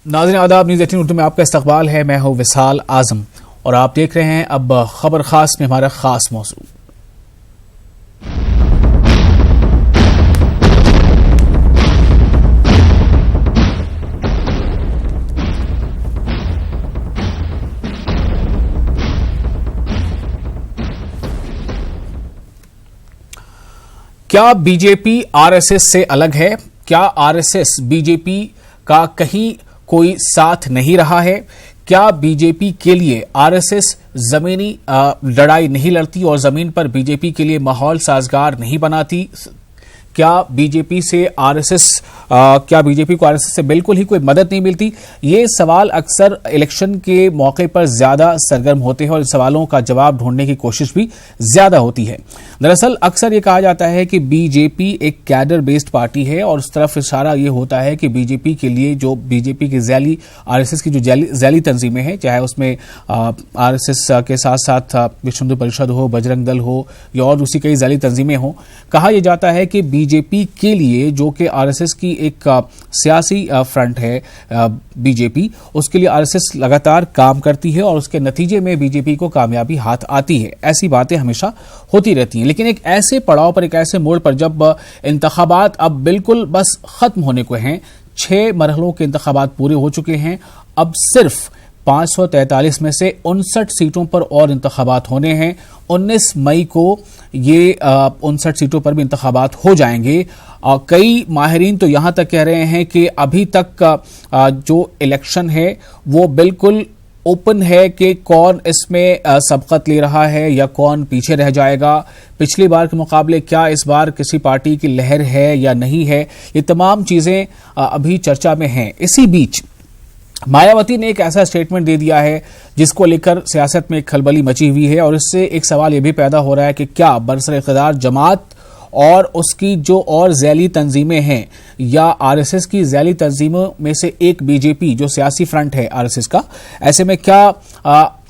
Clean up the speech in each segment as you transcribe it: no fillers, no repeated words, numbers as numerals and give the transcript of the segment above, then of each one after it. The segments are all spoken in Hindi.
नाज़रीन आदाब, न्यूज़ 18 उर्दू में आपका इस्तकबाल है। मैं हूं विशाल आजम और आप देख रहे हैं अब खबर खास में हमारा खास मौजू। क्या बीजेपी आरएसएस से अलग है? क्या आरएसएस बीजेपी का कहीं कोई साथ नहीं रहा है? क्या बीजेपी के लिए आरएसएस जमीनी लड़ाई नहीं लड़ती और जमीन पर बीजेपी के लिए माहौल साजगार नहीं बनाती? क्या बीजेपी को आरएसएस से बिल्कुल ही कोई मदद नहीं मिलती? ये सवाल अक्सर इलेक्शन के मौके पर ज्यादा सरगर्म होते हैं और इन सवालों का जवाब ढूंढने की कोशिश भी ज्यादा होती है। दरअसल अक्सर ये कहा जाता है कि बीजेपी एक कैडर बेस्ड पार्टी है और उस तरफ इशारा ये होता है कि बीजेपी के लिए जो बीजेपी की जैली आरएसएस की जो जैली तंजीमें हैं, चाहे उसमें आरएसएस के साथ साथ विश्व हिंदू परिषद हो, बजरंग दल हो या और दूसरी कई जैली तंजीमें हो, कहा यह जाता है कि बीजेपी के लिए, जो कि आरएसएस की एक सियासी फ्रंट है बीजेपी, उसके लिए आरएसएस लगातार काम करती है और उसके नतीजे में बीजेपी को कामयाबी हाथ आती है। ऐसी बातें हमेशा होती रहती हैं, लेकिन एक ऐसे पड़ाव पर, एक ऐसे मोड़ पर जब इंतखाबात अब बिल्कुल बस खत्म होने को हैं, 6 मरहलों के इंतखाबात पूरे हो चुके हैं, अब सिर्फ 543 में से 59 सीटों पर और इंतखाबात होने हैं। 19 मई को ये 59 सीटों पर भी इंतखाबात हो जाएंगे। कई माहिरीन तो यहां तक कह रहे हैं कि अभी तक जो इलेक्शन है वो बिल्कुल ओपन है कि कौन इसमें सबकत ले रहा है या कौन पीछे रह जाएगा। पिछली बार के मुकाबले क्या इस बार किसी पार्टी की लहर है या नहीं है, ये तमाम चीजें अभी चर्चा में हैं। इसी बीच मायावती ने एक ऐसा स्टेटमेंट दे दिया है जिसको लेकर सियासत में एक खलबली मची हुई है और इससे एक सवाल यह भी पैदा हो रहा है कि क्या बरसर इक़्तिदार जमात और उसकी जो और जैली तंजीमें हैं या आरएसएस की जैली तंजीमों में से एक बीजेपी जो सियासी फ्रंट है आरएसएस का, ऐसे में क्या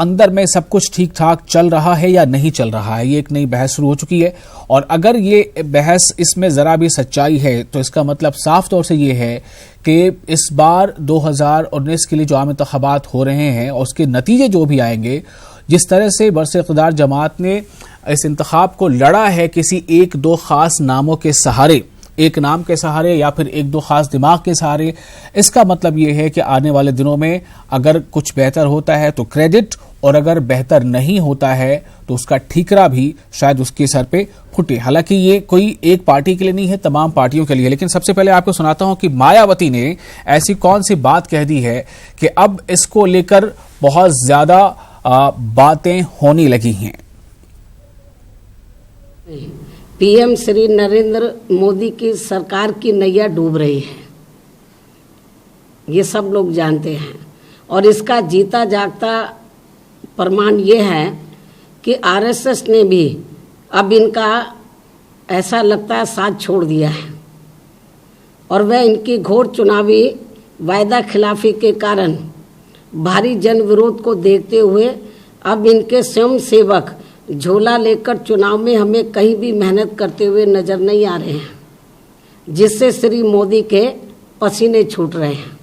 अंदर में सब कुछ ठीक ठाक चल रहा है या नहीं चल रहा है? ये एक नई बहस शुरू हो चुकी है और अगर ये बहस इसमें जरा भी सच्चाई है तो इसका मतलब साफ तौर से ये है कि इस बार 2019 के लिए जो आम इंतखाबात हो रहे हैं और उसके नतीजे जो भी आएंगे, जिस तरह से बरसर इक़्तिदार जमात ने इस इंतखाब को लड़ा है किसी एक दो खास नामों के सहारे, एक नाम के सहारे या फिर एक दो खास दिमाग के सहारे, इसका मतलब यह है कि आने वाले दिनों में अगर कुछ बेहतर होता है तो क्रेडिट, और अगर बेहतर नहीं होता है तो उसका ठीकरा भी शायद उसके सर पे फुटे। हालांकि ये कोई एक पार्टी के लिए नहीं है, तमाम पार्टियों के लिए। लेकिन सबसे पहले आपको सुनाता हूं कि मायावती ने ऐसी कौन सी बात कह दी है कि अब इसको लेकर बहुत ज्यादा बातें होने लगी हैं। पीएम श्री नरेंद्र मोदी की सरकार की नैया डूब रही है, ये सब लोग जानते हैं और इसका जीता जागता प्रमाण ये है कि आरएसएस ने भी अब इनका ऐसा लगता है साथ छोड़ दिया है और वह इनकी घोर चुनावी वायदा खिलाफी के कारण भारी जन विरोध को देखते हुए अब इनके स्वयं सेवक झोला लेकर चुनाव में हमें कहीं भी मेहनत करते हुए नजर नहीं आ रहे हैं, जिससे श्री मोदी के पसीने छूट रहे हैं।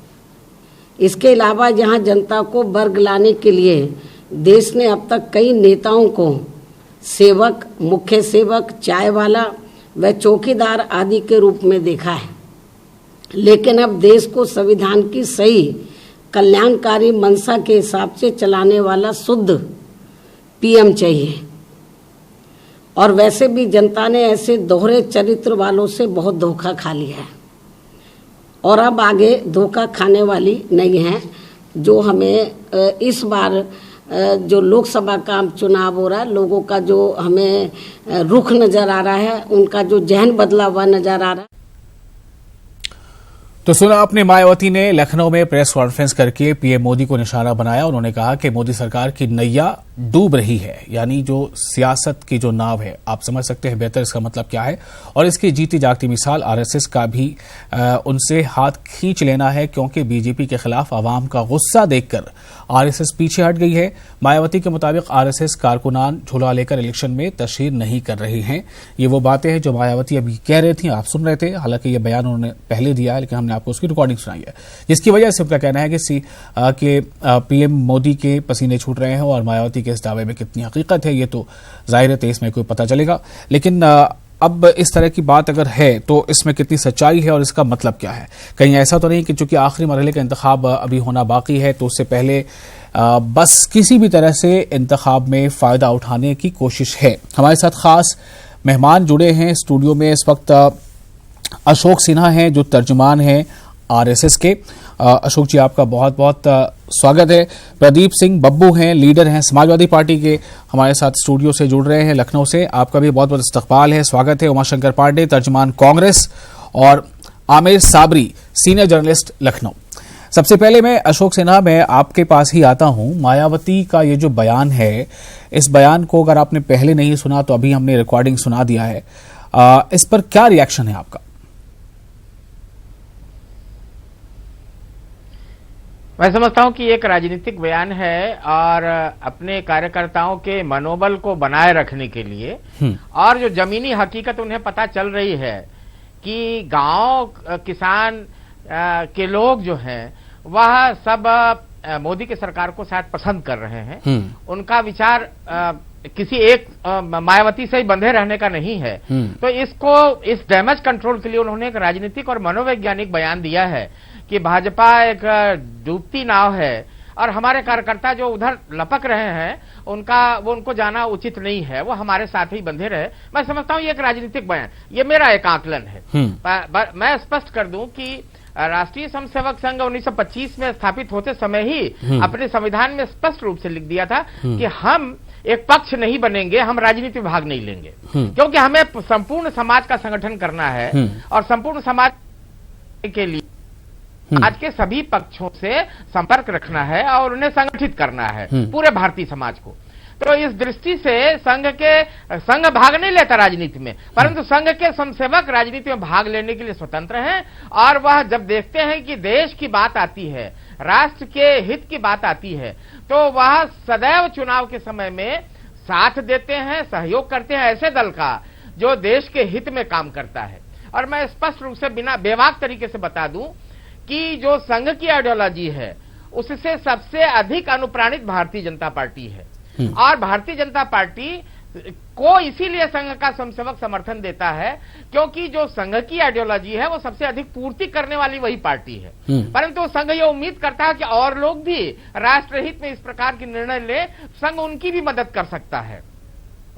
इसके अलावा यहाँ जनता को वर्ग लाने के लिए देश ने अब तक कई नेताओं को सेवक, मुख्य सेवक, चाय वाला व चौकीदार आदि के रूप में देखा है, लेकिन अब देश को संविधान की सही कल्याणकारी मंशा के हिसाब से चलाने वाला शुद्ध पीएम चाहिए। और वैसे भी जनता ने ऐसे दोहरे चरित्र वालों से बहुत धोखा खा लिया है और अब आगे धोखा खाने वाली नहीं है। जो हमें इस बार जो लोकसभा का चुनाव हो रहा है, लोगों का जो हमें रुख नजर आ रहा है, उनका जो जहन बदला हुआ नजर आ रहा है। तो सुना आपने, मायावती ने लखनऊ में प्रेस कॉन्फ्रेंस करके पीएम मोदी को निशाना बनाया। उन्होंने कहा कि मोदी सरकार की नैया डूब रही है, यानी जो सियासत की जो नाव है, आप समझ सकते हैं बेहतर इसका मतलब क्या है। और इसकी जीती जागती मिसाल आरएसएस का भी उनसे हाथ खींच लेना है, क्योंकि बीजेपी के खिलाफ आवाम का गुस्सा देखकर आरएसएस पीछे हट गई है। मायावती के मुताबिक आरएसएस कारकुनान झोला लेकर इलेक्शन में तशहीर नहीं कर रहे हैं। ये वो बातें हैं जो मायावती अभी कह रही थी, आप सुन रहे थे। हालांकि ये बयान उन्होंने पहले दिया है, लेकिन हमने आपको उसकी रिकॉर्डिंग सुनाई है, जिसकी वजह से उनका कहना है कि पीएम मोदी के पसीने छूट रहे हैं। और मायावती के इस दावे में कितनी हकीकत है, ये तो जाहिर है 23 मई को पता चलेगा। लेकिन अब इस तरह की बात अगर है तो इसमें कितनी सच्चाई है और इसका मतलब क्या है? कहीं ऐसा तो नहीं कि चूंकि आखिरी मरहले का इंतखाब अभी होना बाकी है, तो उससे पहले बस किसी भी तरह से इंतखाब में फायदा उठाने की कोशिश है? हमारे साथ खास मेहमान जुड़े हैं स्टूडियो में इस वक्त। अशोक सिन्हा हैं जो तर्जुमान हैं आरएसएस के। अशोक जी, आपका बहुत बहुत स्वागत है। प्रदीप सिंह बब्बू हैं, लीडर हैं समाजवादी पार्टी के, हमारे साथ स्टूडियो से जुड़ रहे हैं लखनऊ से। आपका भी बहुत बहुत इस्तकबाल है, स्वागत है। उमाशंकर पांडे, तर्जुमान कांग्रेस, और आमिर साबरी, सीनियर जर्नलिस्ट लखनऊ। सबसे पहले मैं अशोक सिन्हा, मैं आपके पास ही आता हूं। मायावती का ये जो बयान है, इस बयान को अगर आपने पहले नहीं सुना तो अभी हमने रिकॉर्डिंग सुना दिया है, इस पर क्या रिएक्शन है आपका? मैं समझता हूं कि एक राजनीतिक बयान है और अपने कार्यकर्ताओं के मनोबल को बनाए रखने के लिए, और जो जमीनी हकीकत उन्हें पता चल रही है कि गांव किसान के लोग जो हैं वह सब मोदी की सरकार को शायद पसंद कर रहे हैं। उनका विचार किसी एक मायावती से ही बंधे रहने का नहीं है। तो इस डैमेज कंट्रोल के लिए उन्होंने एक राजनीतिक और मनोवैज्ञानिक बयान दिया है कि भाजपा एक डूबती नाव है और हमारे कार्यकर्ता जो उधर लपक रहे हैं उनको जाना उचित नहीं है, वो हमारे साथ ही बंधे रहे। मैं समझता हूं ये एक राजनीतिक बयान, ये मेरा एक आकलन है। मैं स्पष्ट कर दूं कि राष्ट्रीय स्वयंसेवक संघ 1925 में स्थापित होते समय ही अपने संविधान में स्पष्ट रूप से लिख दिया था कि हम एक पक्ष नहीं बनेंगे, हम राजनीति में भाग नहीं लेंगे, क्योंकि हमें संपूर्ण समाज का संगठन करना है और संपूर्ण समाज के लिए आज के सभी पक्षों से संपर्क रखना है और उन्हें संगठित करना है, पूरे भारतीय समाज को। तो इस दृष्टि से संघ भाग नहीं लेता राजनीति में, परंतु संघ के स्वयंसेवक राजनीति में भाग लेने के लिए स्वतंत्र हैं। और वह जब देखते हैं कि देश की बात आती है, राष्ट्र के हित की बात आती है, तो वह सदैव चुनाव के समय में साथ देते हैं, सहयोग करते हैं ऐसे दल का जो देश के हित में काम करता है। और मैं स्पष्ट रूप से बिना बेवाक तरीके से बता दूं कि जो संघ की आइडियोलॉजी है उससे सबसे अधिक अनुप्राणित भारतीय जनता पार्टी है, और भारतीय जनता पार्टी को इसीलिए संघ का स्वयंसेवक समर्थन देता है क्योंकि जो संघ की आइडियोलॉजी है वो सबसे अधिक पूर्ति करने वाली वही पार्टी है। परंतु संघ ये उम्मीद करता है कि और लोग भी राष्ट्रहित में इस प्रकार के निर्णय ले, संघ उनकी भी मदद कर सकता है।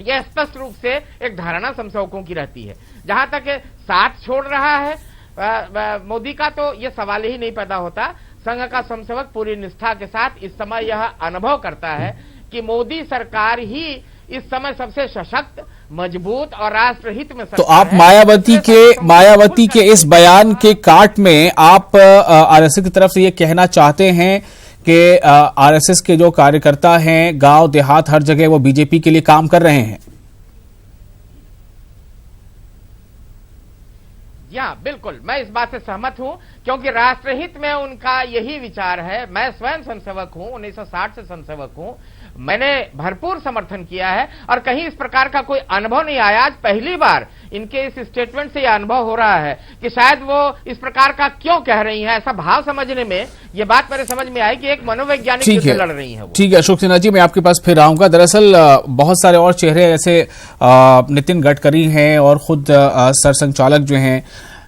यह स्पष्ट रूप से एक धारणा स्वयंसेवकों की रहती है। जहां तक साथ छोड़ रहा है मोदी का, तो यह सवाल ही नहीं पैदा होता। संघ का स्वयंसेवक पूरी निष्ठा के साथ इस समय यह अनुभव करता है कि मोदी सरकार ही इस समय सबसे सशक्त, मजबूत और राष्ट्रहित में सरकार। तो आप मायावती के इस बयान के काट में आप आरएसएस की तरफ से ये कहना चाहते हैं कि आरएसएस के जो कार्यकर्ता हैं गांव देहात हर जगह वो बीजेपी के लिए काम कर रहे हैं? या बिल्कुल, मैं इस बात से सहमत हूं क्योंकि राष्ट्रहित में उनका यही विचार है। मैं स्वयं स्वयंसेवक हूं, 1960 से स्वयंसेवक हूं, मैंने भरपूर समर्थन किया है और कहीं इस प्रकार का कोई अनुभव नहीं आया। आज पहली बार इनके इस स्टेटमेंट से यह अनुभव हो रहा है कि शायद वो इस प्रकार का क्यों कह रही हैं। ऐसा भाव समझने में ये बात मेरे समझ में आई कि एक मनोवैज्ञानिक युद्ध लड़ रही है। ठीक है अशोक सिन्हा जी, मैं आपके पास फिर आऊंगा। दरअसल बहुत सारे और चेहरे जैसे नितिन गडकरी हैं और खुद सरसंघचालक जो हैं,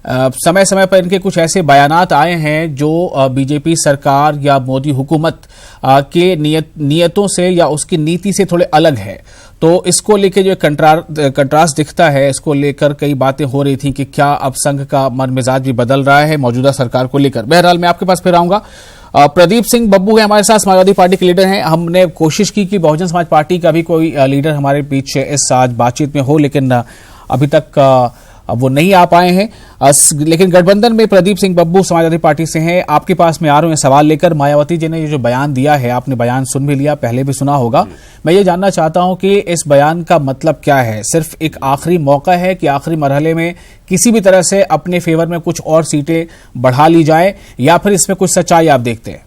समय समय पर इनके कुछ ऐसे बयानात आए हैं जो बीजेपी सरकार या मोदी हुकूमत के नियतों से या उसकी नीति से थोड़े अलग है। तो इसको लेकर जो कंट्रास्ट दिखता है, इसको लेकर कई बातें हो रही थी कि क्या अब संघ का मन मिजाज भी बदल रहा है मौजूदा सरकार को लेकर। बहरहाल मैं आपके पास फिर आऊंगा। प्रदीप सिंह बब्बू है हमारे साथ, समाजवादी पार्टी के लीडर हैं। हमने कोशिश की कि बहुजन समाज पार्टी का भी कोई लीडर हमारे बीच इस आज बातचीत में हो, लेकिन अभी तक अब वो नहीं आ पाए हैं। लेकिन गठबंधन में प्रदीप सिंह बब्बू समाजवादी पार्टी से हैं, आपके पास में आ रहे हैं सवाल लेकर। मायावती जी ने ये जो बयान दिया है, आपने बयान सुन भी लिया, पहले भी सुना होगा। मैं ये जानना चाहता हूं कि इस बयान का मतलब क्या है? सिर्फ एक आखिरी मौका है कि आखिरी मरहले में किसी भी तरह से अपने फेवर में कुछ और सीटें बढ़ा ली जाए, या फिर इसमें कुछ सच्चाई आप देखते हैं?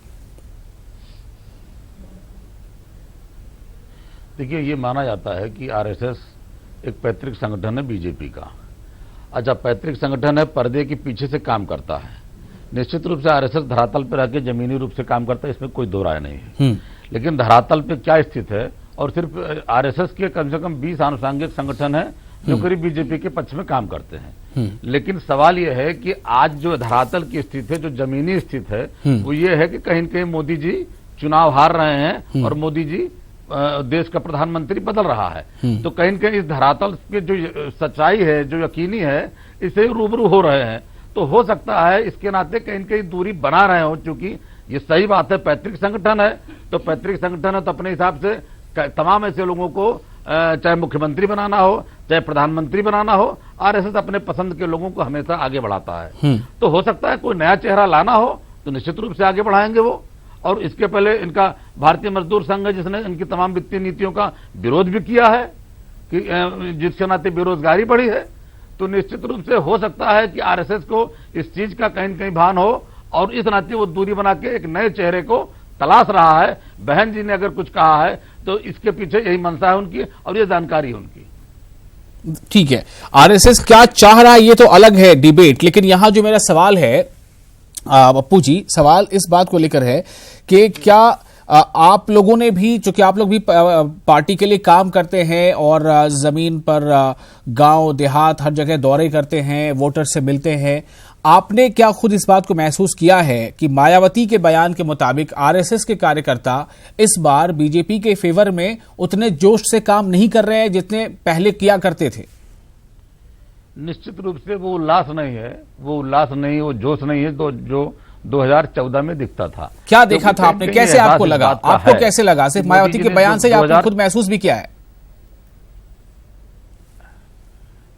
देखिए, ये माना जाता है कि आरएसएस एक पैतृक संगठन है बीजेपी का। अच्छा, पैतृक संगठन है, पर्दे के पीछे से काम करता है। निश्चित रूप से आरएसएस धरातल पर आके जमीनी रूप से काम करता है, इसमें कोई दो राय नहीं है। लेकिन धरातल पे क्या स्थित है, और सिर्फ आरएसएस के कम से कम 20 आनुषंगिक संगठन है जो करीब बीजेपी के पक्ष में काम करते हैं। लेकिन सवाल यह है कि आज जो धरातल की स्थिति है, जो जमीनी स्थिति है, वो ये है कि कहीं न कहीं मोदी जी चुनाव हार रहे हैं और मोदी जी देश का प्रधानमंत्री बदल रहा है। तो कहीं न कहीं इस धरातल के जो सच्चाई है, जो यकीनी है, इससे रूबरू हो रहे हैं। तो हो सकता है इसके नाते कहीं न कहीं दूरी बना रहे हो, क्योंकि ये सही बात है, पैतृक संगठन है। तो पैतृक संगठन है तो अपने हिसाब से तमाम ऐसे लोगों को चाहे मुख्यमंत्री बनाना हो, चाहे प्रधानमंत्री बनाना हो, आरएसएस अपने पसंद के लोगों को हमेशा आगे बढ़ाता है। तो हो सकता है कोई नया चेहरा लाना हो तो निश्चित रूप से आगे बढ़ाएंगे वो। और इसके पहले इनका भारतीय मजदूर संघ है जिसने इनकी तमाम वित्तीय नीतियों का विरोध भी किया है, कि जिसके नाते बेरोजगारी बढ़ी है। तो निश्चित रूप से हो सकता है कि आरएसएस को इस चीज का कहीं न कहीं भान हो, और इस नाते वो दूरी बना के एक नए चेहरे को तलाश रहा है। बहन जी ने अगर कुछ कहा है तो इसके पीछे यही मंशा है उनकी, और ये जानकारी है उनकी। ठीक है, आरएसएस क्या चाह रहा है ये तो अलग है डिबेट, लेकिन यहां जो मेरा सवाल है पप्पू जी, सवाल इस बात को लेकर है कि क्या आप लोगों ने भी, चूंकि आप लोग भी पार्टी के लिए काम करते हैं और जमीन पर गांव देहात हर जगह दौरे करते हैं, वोटर से मिलते हैं, आपने क्या खुद इस बात को महसूस किया है कि मायावती के बयान के मुताबिक आरएसएस के कार्यकर्ता इस बार बीजेपी के फेवर में उतने जोश से काम नहीं कर रहे हैं जितने पहले किया करते थे? निश्चित रूप से वो उल्लास नहीं है, वो जोश नहीं है तो जो 2014 में दिखता था। क्या देखा था आपने, कैसे आपको लगा, आपको कैसे लगा? सिर्फ मायावती के बयान से आपने खुद महसूस भी किया है?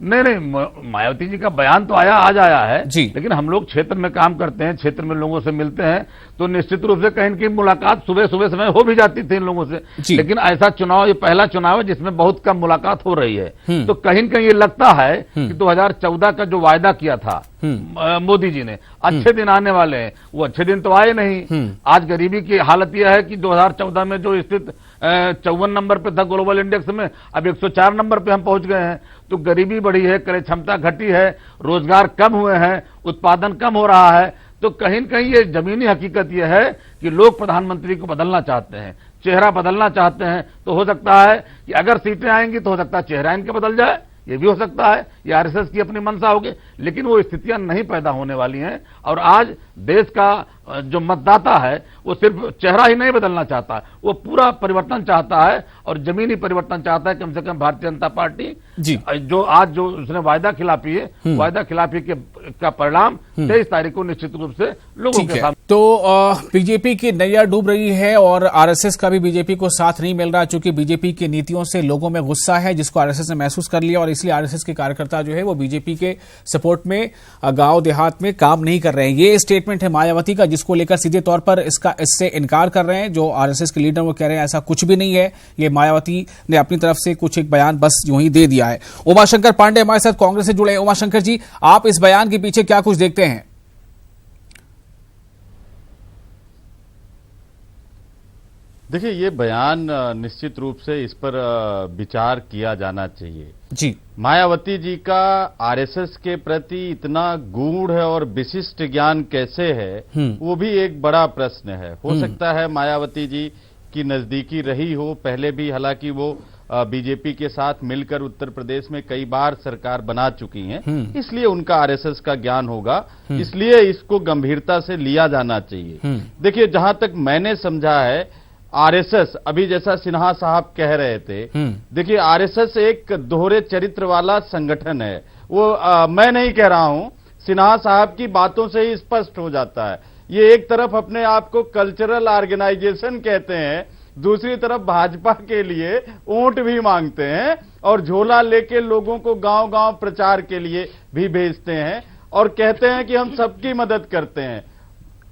नहीं, मायावती जी का बयान तो आज आया है जी। लेकिन हम लोग क्षेत्र में काम करते हैं, क्षेत्र में लोगों से मिलते हैं, तो निश्चित रूप से कहीं न कहीं मुलाकात सुबह समय हो भी जाती थी इन लोगों से। लेकिन ऐसा चुनाव, ये पहला चुनाव है जिसमें बहुत कम मुलाकात हो रही है। तो कहीं न कहीं ये लगता है कि 2014 का जो वायदा किया था मोदी जी ने, अच्छे दिन आने वाले हैं, वो अच्छे दिन तो आए नहीं। आज गरीबी की हालत यह है कि 2014 में जो स्थिति 54 नंबर पे था ग्लोबल इंडेक्स में, अब 104 नंबर पे हम पहुंच गए हैं। तो गरीबी बढ़ी है, क्रय क्षमता घटी है, रोजगार कम हुए हैं, उत्पादन कम हो रहा है। तो कहीं न कहीं ये जमीनी हकीकत यह है कि लोग प्रधानमंत्री को बदलना चाहते हैं, चेहरा बदलना चाहते हैं। तो हो सकता है कि अगर सीटें आएंगी तो हो सकता है चेहरा इनके बदल जाए, ये भी हो सकता है, ये आरएसएस की अपनी मंशा होगी। लेकिन वो स्थितियां नहीं पैदा होने वाली हैं। और आज देश का जो मतदाता है वो सिर्फ चेहरा ही नहीं बदलना चाहता है, वो पूरा परिवर्तन चाहता है, और जमीनी परिवर्तन चाहता है। कम से कम भारतीय जनता पार्टी जी, जो आज जो उसने वायदा खिलाफी है, वायदा खिलाफी का परिणाम 23 तारीख को निश्चित रूप से लोगों के सामने। तो बीजेपी की नैया डूब रही है और आरएसएस का भी बीजेपी को साथ नहीं मिल रहा, चूंकि बीजेपी की नीतियों से लोगों में गुस्सा है जिसको आरएसएस ने महसूस कर लिया, और इसलिए आरएसएस के कार्यकर्ता जो है वो बीजेपी के सपोर्ट में गांव देहात में काम नहीं कर रहे हैं। ये स्टेटमेंट है मायावती का, जिसको लेकर सीधे तौर पर इससे इनकार कर रहे हैं जो आरएसएस के लीडर, वो कह रहे हैं ऐसा कुछ भी नहीं है, ये मायावती ने अपनी तरफ से कुछ एक बयान बस यूं ही दे दिया है। उमाशंकर पांडे हमारे साथ कांग्रेस से जुड़े हैं। उमाशंकर जी, आप इस बयान के पीछे क्या कुछ देखते हैं? देखिए, ये बयान निश्चित रूप से इस पर विचार किया जाना चाहिए जी। मायावती जी का आरएसएस के प्रति इतना गूढ़ और विशिष्ट ज्ञान कैसे है, वो भी एक बड़ा प्रश्न है। हो सकता है मायावती जी की नजदीकी रही हो पहले भी, हालांकि वो बीजेपी के साथ मिलकर उत्तर प्रदेश में कई बार सरकार बना चुकी हैं, इसलिए उनका आरएसएस का ज्ञान होगा, इसलिए इसको गंभीरता से लिया जाना चाहिए। देखिए, जहां तक मैंने समझा है, आरएसएस अभी जैसा सिन्हा साहब कह रहे थे, देखिए आरएसएस एक दोहरे चरित्र वाला संगठन है। वो मैं नहीं कह रहा हूं, सिन्हा साहब की बातों से ही स्पष्ट हो जाता है। ये एक तरफ अपने आप को कल्चरल ऑर्गेनाइजेशन कहते हैं, दूसरी तरफ भाजपा के लिए ऊंट भी मांगते हैं और झोला लेके लोगों को गांव गांव प्रचार के लिए भी भेजते हैं और कहते हैं कि हम सबकी मदद करते हैं।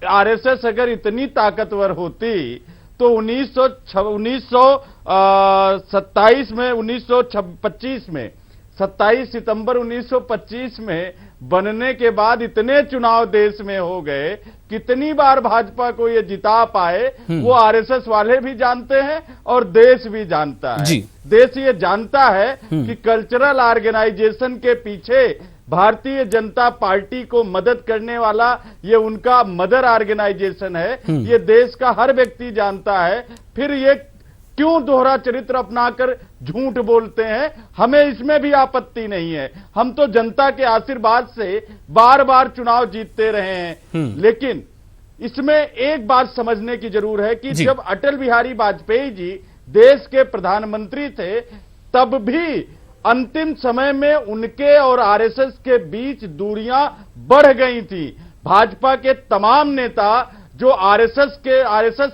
आरएसएस अगर इतनी ताकतवर होती तो 1925 में 27 सितंबर 1925 में बनने के बाद इतने चुनाव देश में हो गए, कितनी बार भाजपा को ये जिता पाए वो आरएसएस वाले भी जानते हैं और देश भी जानता है। देश ये जानता है कि कल्चरल ऑर्गेनाइजेशन के पीछे भारतीय जनता पार्टी को मदद करने वाला ये उनका मदर ऑर्गेनाइजेशन है, ये देश का हर व्यक्ति जानता है। फिर ये क्यों दोहरा चरित्र अपनाकर झूठ बोलते हैं, हमें इसमें भी आपत्ति नहीं है। हम तो जनता के आशीर्वाद से बार बार चुनाव जीतते रहे हैं। लेकिन इसमें एक बात समझने की जरूरत है कि जब अटल बिहारी वाजपेयी जी देश के प्रधानमंत्री थे तब भी अंतिम समय में उनके और आरएसएस के बीच दूरियां बढ़ गई थी। भाजपा के तमाम नेता जो आरएसएस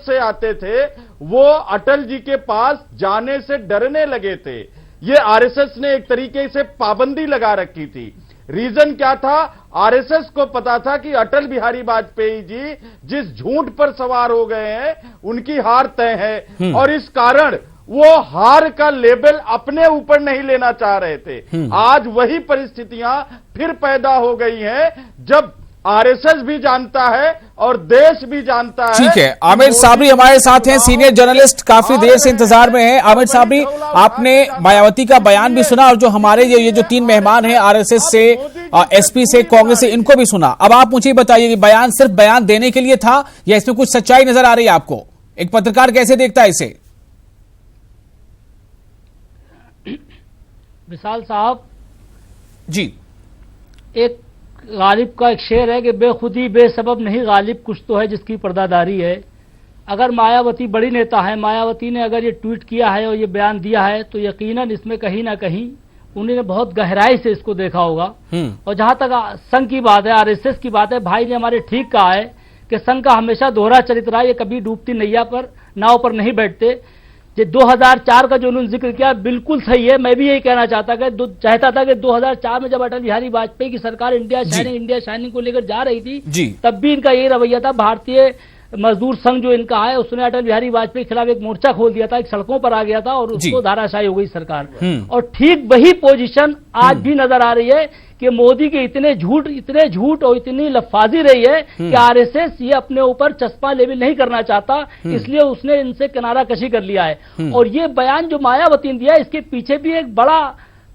से आते थे वो अटल जी के पास जाने से डरने लगे थे। ये आरएसएस ने एक तरीके से पाबंदी लगा रखी थी। रीजन क्या था? आरएसएस को पता था कि अटल बिहारी वाजपेयी जी जिस झूठ पर सवार हो गए हैं उनकी हार तय है और इस कारण वो हार का लेबल अपने ऊपर नहीं लेना चाह रहे थे। आज वही परिस्थितियां फिर पैदा हो गई हैं जब आरएसएस भी जानता है और देश भी जानता है। ठीक है, आमिर साबरी हमारे साथ हैं, सीनियर जर्नलिस्ट, काफी देर से इंतजार में हैं। आमिर साबरी, आपने मायावती का बयान भी सुना और जो हमारे ये जो 3 मेहमान हैं आरएसएस से, एसपी से, कांग्रेस से, इनको भी सुना। अब आप मुझे बताइए कि बयान सिर्फ बयान देने के लिए था या इसमें कुछ सच्चाई नजर आ रही है आपको? एक पत्रकार कैसे देखता है इसे? विशाल साहब जी, एक गालिब का एक शेर है कि बेखुदी बेसबब नहीं गालिब कुछ तो है जिसकी पर्दादारी है। अगर मायावती बड़ी नेता है, मायावती ने अगर ये ट्वीट किया है और ये बयान दिया है तो यकीनन इसमें कहीं ना कहीं उन्होंने बहुत गहराई से इसको देखा होगा। और जहां तक संघ की बात है, आरएसएस की बात है, भाई ने हमारे ठीक कहा है कि संघ का हमेशा दोहरा चरित्र है, ये कभी डूबती नैया पर नाव पर नहीं बैठते। ये 2004 का जो उन्होंने जिक्र किया बिल्कुल सही है। मैं भी यही कहना चाहता था कि 2004 में जब अटल बिहारी वाजपेयी की सरकार इंडिया शाइनिंग को लेकर जा रही थी तब भी इनका यही रवैया था। भारतीय मजदूर संघ जो इनका है उसने अटल बिहारी वाजपेयी के खिलाफ एक मोर्चा खोल दिया था, एक सड़कों पर आ गया था और उसको धाराशायी हो गई सरकार। और ठीक वही पोजीशन आज भी नजर आ रही है कि मोदी के इतने झूठ और इतनी लफाजी रही है कि आरएसएस ये अपने ऊपर चश्मा लेवल नहीं करना चाहता, इसलिए उसने इनसे किनारा कशी कर लिया है। और ये बयान जो मायावती ने दिया इसके पीछे भी एक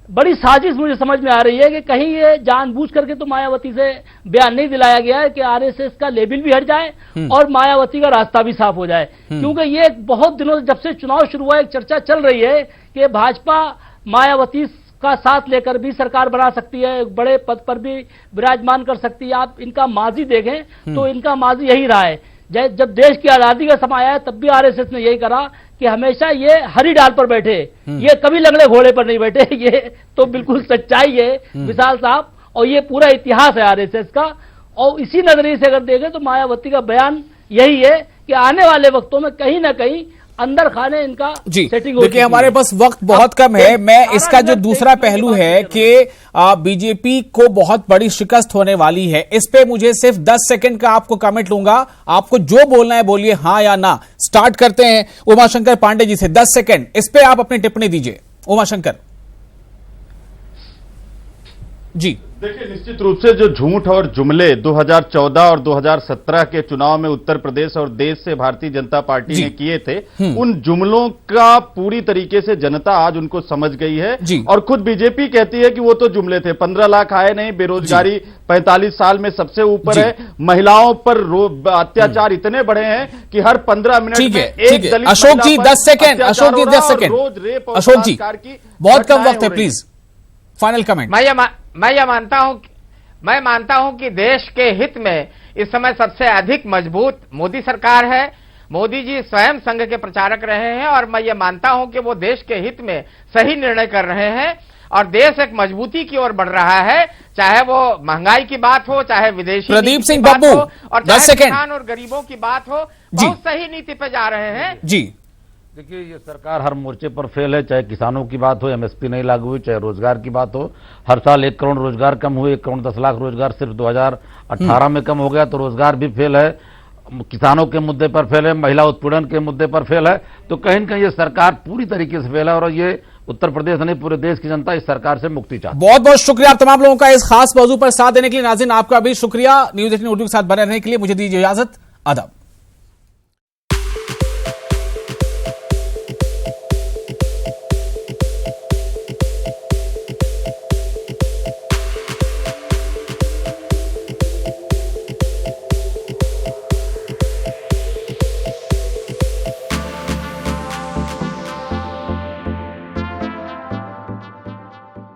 बड़ी साजिश मुझे समझ में आ रही है कि कहीं ये जानबूझ करके तो मायावती से बयान नहीं दिलाया गया है कि आरएसएस का लेबल भी हट जाए और मायावती का रास्ता भी साफ हो जाए। क्योंकि ये बहुत दिनों से जब से चुनाव शुरू हुआ एक चर्चा चल रही है कि भाजपा मायावती का साथ लेकर भी सरकार बना सकती है, एक बड़े पद पर भी विराजमान कर सकती है। आप इनका माजी देखें तो इनका माजी यही रहा है। जब देश की आजादी का समय आया तब भी आरएसएस ने यही करा कि हमेशा ये हरी डाल पर बैठे, ये कभी लंगड़े घोड़े पर नहीं बैठे। ये तो बिल्कुल सच्चाई है विशाल साहब, और ये पूरा इतिहास है आरएसएस का। और इसी नजरिए से अगर देखें तो मायावती का बयान यही है कि आने वाले वक्तों में कहीं ना कहीं अंदर खाने इनका सेटिंग हो। देखिए हमारे पास वक्त बहुत कम है। मैं इसका जो दूसरा पहलू है कि बीजेपी को बहुत बड़ी शिकस्त होने वाली है, इस पे मुझे सिर्फ 10 सेकंड का आपको कमेंट लूंगा। आपको जो बोलना है बोलिए, हाँ या ना। स्टार्ट करते हैं उमाशंकर पांडे जी से। 10 सेकंड इस पे आप अपनी टिप्पणी दीजिए। उमाशंकर जी। देखिए, निश्चित रूप से जो झूठ और जुमले 2014 और 2017 के चुनाव में उत्तर प्रदेश और देश से भारतीय जनता पार्टी ने किए थे, उन जुमलों का पूरी तरीके से जनता आज उनको समझ गई है। और खुद बीजेपी कहती है कि वो तो जुमले थे। 15 लाख आए नहीं, बेरोजगारी 45 साल में सबसे ऊपर है, महिलाओं पर अत्याचार इतने बढ़े हैं कि हर 15 मिनट में एक दलित। अशोक जी 10 सेकेंड, अशोक जी 10 सेकेंड, अशोक जी बहुत कम वक्त है, प्लीज फाइनल कमेंट। मैं मानता हूं कि देश के हित में इस समय सबसे अधिक मजबूत मोदी सरकार है। मोदी जी स्वयं संघ के प्रचारक रहे हैं और मैं ये मानता हूं कि वो देश के हित में सही निर्णय कर रहे हैं और देश एक मजबूती की ओर बढ़ रहा है, चाहे वो महंगाई की बात हो, चाहे विदेशी प्रदीप सिंह बब्बू और चाहे किसान और गरीबों की बात हो। बहुत सही नीति पे जा रहे हैं जी। देखिए, ये सरकार हर मोर्चे पर फेल है, चाहे किसानों की बात हो, एमएसपी नहीं लागू हुई, चाहे रोजगार की बात हो। हर साल 1 करोड़ रोजगार कम हुए, 1 करोड़ 10 लाख रोजगार सिर्फ 2018 में कम हो गया, तो रोजगार भी फेल है, किसानों के मुद्दे पर फेल है, महिला उत्पीड़न के मुद्दे पर फेल है। तो कहीं न कहीं ये सरकार पूरी तरीके से फेल है और ये उत्तर प्रदेश नहीं, पूरे देश की जनता इस सरकार से मुक्ति चाहती है। बहुत बहुत शुक्रिया आप तमाम लोगों का इस खास मौजू पर साथ देने के लिए। नाज़रीन, आपका भी शुक्रिया न्यूज़ 18 उर्दू के साथ बने रहने के लिए। मुझे दीजिए इजाजत, आदाब।